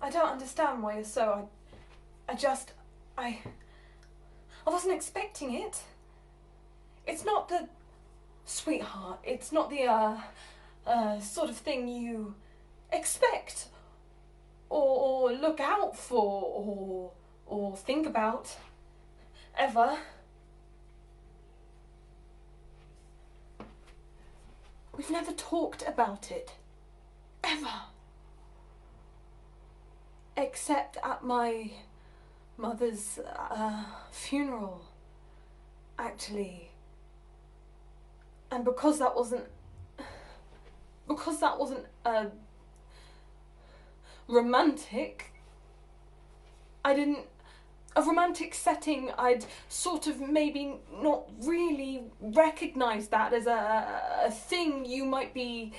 I don't understand why you're so... I wasn't expecting it. It's not the... Sweetheart, it's not the, sort of thing you expect or look out for or think about ever. We've never talked about it ever, except at my mother's funeral, actually. And because that wasn't romantic, a romantic setting, I'd sort of maybe not really recognise that as a thing you might be...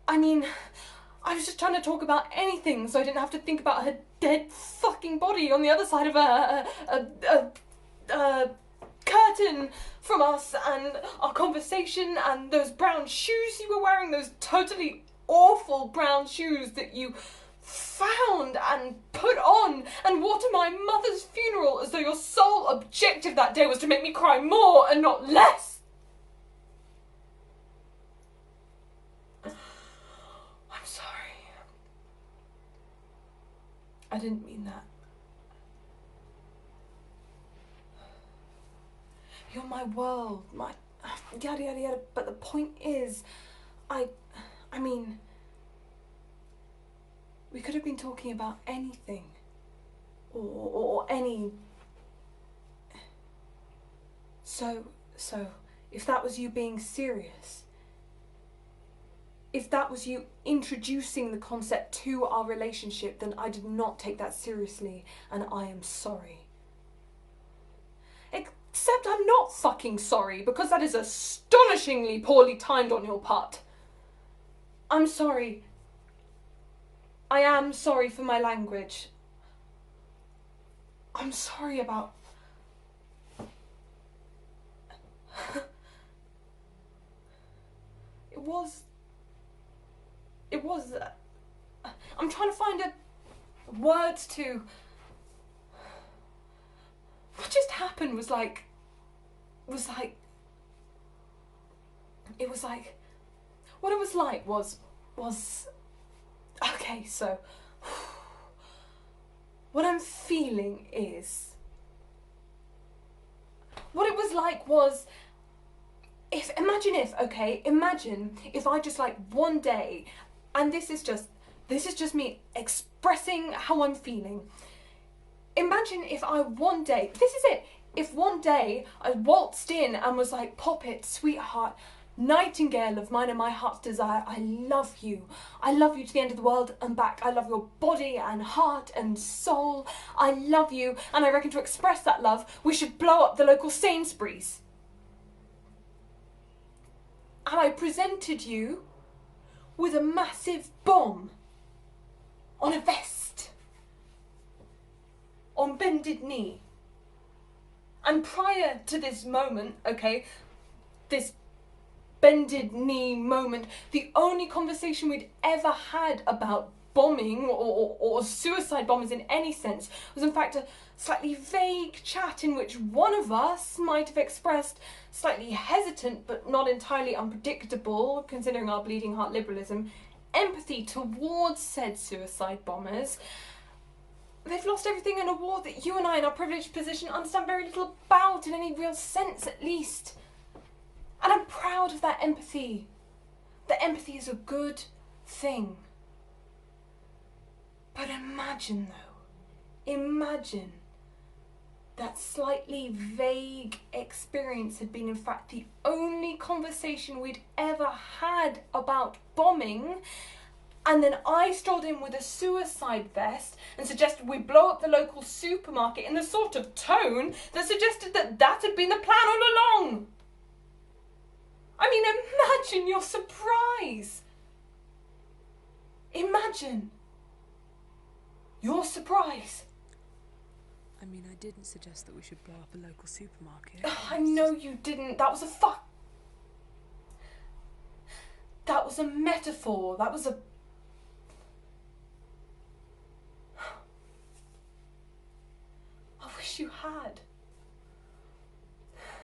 I mean, I was just trying to talk about anything so I didn't have to think about her dead fucking body on the other side of a curtain from us, and our conversation, and those brown shoes you were wearing, those totally awful brown shoes that you found and put on, and what at my mother's funeral, as though your sole objective that day was to make me cry more and not less. I'm sorry. I didn't mean that. You're my world, my yada yada yada, but the point is, I mean, we could have been talking about anything, or any... So, if that was you being serious, if that was you introducing the concept to our relationship, then I did not take that seriously, and I am sorry. Except I'm not fucking sorry, because that is astonishingly poorly timed on your part. I'm sorry. I am sorry for my language. I'm sorry about... It was... I'm trying to find words to... What just happened was like... It was like... What it was like was... Okay, so... What I'm feeling is... What it was like was... Imagine if I just like one day, and this is just me expressing how I'm feeling. Imagine if I one day, this is it, if one day I waltzed in and was like, "Pop it, sweetheart, nightingale of mine and my heart's desire, I love you. I love you to the end of the world and back. I love your body and heart and soul. I love you, and I reckon to express that love, we should blow up the local Sainsbury's." And I presented you with a massive bomb on a vest, on bended knee. And prior to this moment, okay, this bended knee moment, the only conversation we'd ever had about bombing or suicide bombers in any sense was in fact a slightly vague chat in which one of us might have expressed slightly hesitant but not entirely unpredictable, considering our bleeding heart liberalism, empathy towards said suicide bombers. They've lost everything in a war that you and I in our privileged position understand very little about, in any real sense at least. And I'm proud of that empathy. That empathy is a good thing. But imagine that slightly vague experience had been in fact the only conversation we'd ever had about bombing, and then I strolled in with a suicide vest and suggested we blow up the local supermarket in the sort of tone that suggested that had been the plan all along. I mean, imagine your surprise. Imagine your surprise. I mean, I didn't suggest that we should blow up a local supermarket. I know you didn't. That was a metaphor. That was a... you had.